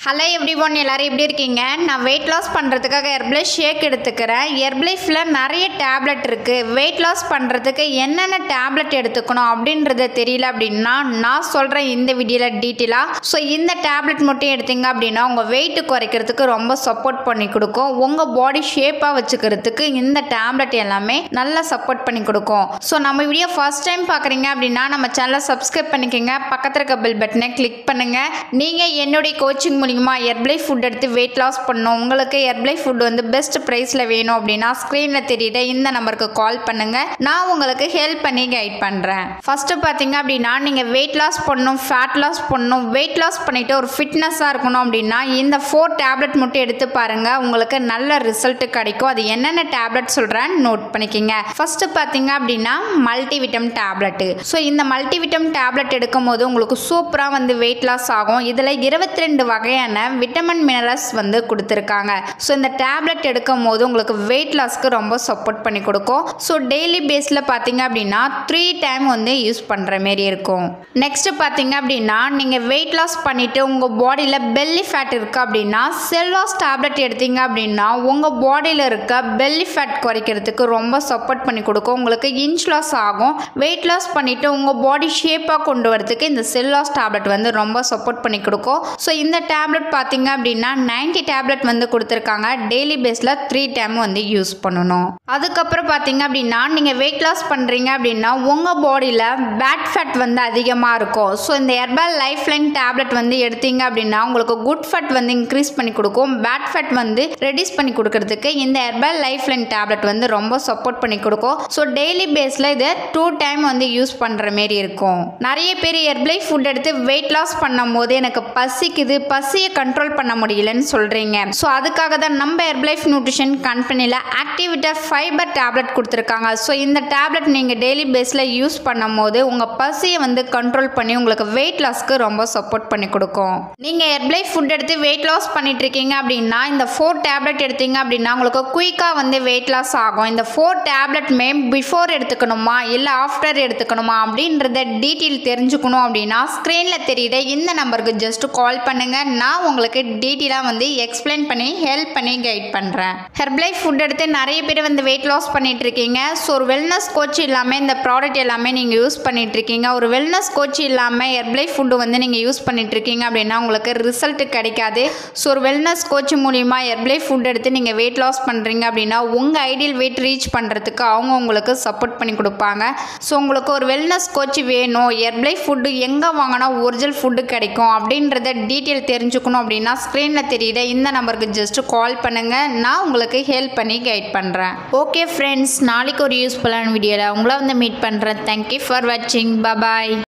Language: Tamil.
ஹலோ எவ்ரிவன், எல்லாரும் எப்படி இருக்கீங்க? நான் வெயிட் லாஸ் பண்ணுறதுக்காக ஹெர்பலைஃப் ஷேக் எடுத்துக்கிறேன். ஹெர்பலைஃபில் நிறைய டேப்லெட் இருக்குது. வெயிட் லாஸ் பண்ணுறதுக்கு என்னென்ன டேப்லெட் எடுத்துக்கணும் அப்படின்றத தெரியல அப்படின்னா நான் சொல்கிறேன் இந்த வீடியோவில் டீட்டெயிலாக. ஸோ இந்த டேப்லெட் மட்டும் எடுத்தீங்க அப்படின்னா உங்கள் வெயிட்டு குறைக்கிறதுக்கு ரொம்ப சப்போர்ட் பண்ணி கொடுக்கும். உங்கள் பாடி ஷேப்பாக வச்சுக்கிறதுக்கு இந்த டேப்லெட் எல்லாமே நல்லா சப்போர்ட் பண்ணி கொடுக்கும். ஸோ நம்ம வீடியோ ஃபர்ஸ்ட் டைம் பார்க்குறீங்க அப்படின்னா நம்ம சேனலை சப்ஸ்கிரைப் பண்ணிக்கோங்க, பக்கத்தில் இருக்க பெல் பட்டனை கிளிக் பண்ணுங்கள். நீங்கள் என்னுடைய கோச்சிங் ஹெர்பலைஃப் ஃபுட் எடுத்து வெயிட் லாஸ் பண்ணணும், உங்களுக்கு ஹெர்பலைஃப் ஃபுட் வந்து பெஸ்ட் ப்ரைஸில் வேணும் அப்படின்னா ஸ்க்ரீனில் தெரியுற இந்த நம்பருக்கு கால் பண்ணுங்கள். நான் உங்களுக்கு ஹெல்ப் பண்ணி கைட் பண்ணுறேன். ஃபஸ்ட்டு பார்த்தீங்க அப்படின்னா நீங்கள் வெயிட் லாஸ் பண்ணணும், ஃபேட் லாஸ் பண்ணணும், வெயிட் லாஸ் பண்ணிவிட்டு ஒரு ஃபிட்னஸாக இருக்கணும் அப்படின்னா இந்த 4 டேப்லெட் மட்டும் எடுத்து பாருங்கள், உங்களுக்கு நல்ல ரிசல்ட் கிடைக்கும். அது என்னென்ன டேப்லெட் சொல்கிறேன் நோட் பண்ணிக்கோங்க. ஃபஸ்ட்டு பார்த்தீங்க அப்படின்னா மல்டிவிட்டம் டேப்லெட்டு. ஸோ இந்த மல்டிவிட்டம் டேப்லெட் எடுக்கும் போது உங்களுக்கு சூப்பராக வந்து வெயிட் லாஸ் ஆகும். இதில் 22 வகையான விட்டமின் மினரல்ஸ் வந்து கொடுத்துருக்காங்க. ஸோ இந்த டேப்லெட் எடுக்கும் போது உங்களுக்கு வெயிட் லாஸ்க்கு ரொம்ப சப்போர்ட் பண்ணி கொடுக்கும். ஸோ டெய்லி பேஸில் பார்த்தீங்க அப்படின்னா 3 டைம் வந்து யூஸ் பண்ணுற மாரி இருக்கும். நெக்ஸ்ட் பார்த்தீங்க அப்படின்னா நீங்கள் வெயிட் லாஸ் பண்ணிவிட்டு உங்கள் பாடியில் பெல்லி ஃபேட் இருக்குது அப்படின்னா செல்வாஸ் டேப்லெட் எடுத்தீங்க அப்படின்னா உங்கள் பாடியில் இருக்க பெல்லி ஃபேட் குறைக்கிறதுக்கு ரொம்ப சப்போர்ட் பண்ணி கொடுக்கும். உங்களுக்கு இன்ச் லாஸ் ஆகும். வெயிட் லாஸ் பண்ணிவிட்டு உங்கள் பாடி ஷேப்பாக கொண்டு வரதுக்கு இந்த செல்வாஸ் டேப்லெட் வந்து ரொம்ப சப்போர்ட் பண்ணி கொடுக்கும். ஸோ இந்த டேப்லெட் பார்த்தீங்க அப்படின்னா 90 டேப்லெட் வந்து கொடுத்துருக்காங்க. டெய்லி பேஸில் 3 டைம் வந்து யூஸ் பண்ணணும். அதுக்கப்புறம் பார்த்தீங்க அப்படின்னா நீங்கள் வெயிட் லாஸ் பண்ணுறீங்க அப்படின்னா உங்கள் பாடியில் பேட் ஃபேட் வந்து அதிகமாக இருக்கும். ஸோ இந்த ஹெர்பல் லைஃப் லைன் டேப்லெட் வந்து எடுத்தீங்க அப்படின்னா உங்களுக்கு குட் ஃபேட் வந்து இன்க்ரீஸ் பண்ணி கொடுக்கும். பேட் ஃபேட் வந்து ரெடியூஸ் பண்ணி கொடுக்கறதுக்கு இந்த ஹெர்பல் லைஃப் லைன் டேப்லெட் வந்து ரொம்ப சப்போர்ட் பண்ணி கொடுக்கும். ஸோ டெய்லி பேஸில் இதை 2 டைம் வந்து யூஸ் பண்ணுற மாரி இருக்கும். நிறைய பேர் ஹெர்பலைஃப் ஃபுட் எடுத்து வெயிட் லாஸ் பண்ணும் போது எனக்கு பசிக்குது, பசியை கண்ட்ரோல் பண்ண முடியலன்னு சொல்கிறீங்க. ஸோ அதுக்காக தான் நம்ம ஹெர்பலைஃப் நியூட்ரிஷன் கம்பெனியில் ஆக்டிவிட்டர் ஃபைபர் டேப்லெட் கொடுத்துருக்காங்க. ஸோ இந்த டேப்லெட் நீங்கள் டெய்லி பேஸில் யூஸ் பண்ணும் போது உங்கள் பசியை வந்து கண்ட்ரோல் பண்ணி உங்களுக்கு வெயிட் லாஸ்க்கு ரொம்ப சப்போர்ட் பண்ணி கொடுக்கும். நீங்கள் ஹெர்பலைஃப் ஃபுட் எடுத்து வெயிட் லாஸ் பண்ணிட்டு இருக்கீங்க அப்படின்னா இந்த 4 டேப்லெட் எடுத்தீங்க அப்படின்னா உங்களுக்கு குயிக்காக வந்து வெயிட் லாஸ் ஆகும். இந்த 4 டேப்லெட்மே பிஃபோர் எடுத்துக்கணுமா இல்லை ஆஃப்டர் எடுத்துக்கணுமா அப்படின்றத டீட்டெயில் தெரிஞ்சுக்கணும் அப்படின்னா ஸ்க்ரீனில் தெரியுற இந்த நம்பருக்கு ஜஸ்ட் கால் பண்ணுங்கள். நான் உங்களுக்கு டீட்டெயிலாக வந்து எக்ஸ்பிளைன் பண்ணி ஹெல்ப் பண்ணி கைட் பண்ணுறேன். ஹெர்பலைஃப் ஃபுட் எடுத்து நிறைய பேர் வந்து வெயிட் லாஸ் பண்ணிட்டு இருக்கீங்க. ஸோ ஒரு வெல்னஸ் கோச் இல்லாமல் இந்த ப்ராடக்ட் எல்லாமே நீங்கள் யூஸ் பண்ணிட்டு இருக்கீங்க. ஒரு வெல்னஸ் கோச் இல்லாமல் ஹெர்பலைஃப் ஃபுட்டு வந்து நீங்கள் யூஸ் பண்ணிட்டு இருக்கீங்க அப்படின்னா உங்களுக்கு ரிசல்ட் கிடைக்காது. ஸோ ஒரு வெல்னஸ் கோச் மூலிமா ஹெர்பலைஃப் ஃபுட் எடுத்து நீங்கள் வெயிட் லாஸ் பண்ணுறீங்க அப்படின்னா உங்கள் ஐடியல் வெயிட் ரீச் பண்ணுறதுக்கு அவங்க உங்களுக்கு சப்போர்ட் பண்ணி கொடுப்பாங்க. ஸோ உங்களுக்கு ஒரு வெல்னஸ் கோச் வேணும், ஹெர்பலைஃப் ஃபுட்டு எங்கே வாங்கினா ஒரிஜினல் ஃபுட்டு கிடைக்கும் அப்படின்றத டீட்டெயில் தெரிஞ்சுக்கணும் அப்படின்னா ஸ்க்ரீனில் தெரியுற இந்த நம்பருக்கு ஜஸ்ட் கால் பண்ணுங்கள். நான் உங்களுக்கு ஹெல்ப் பண்ணி கைட் பண்ணுறேன். ஓகே ஃப்ரெண்ட்ஸ், நாளைக்கு ஒரு யூஸ்ஃபுல்லான வீடியோவில் உங்களை வந்து மீட் பண்ணுறேன். தேங்க்யூ ஃபார் வாட்சிங். பாய்.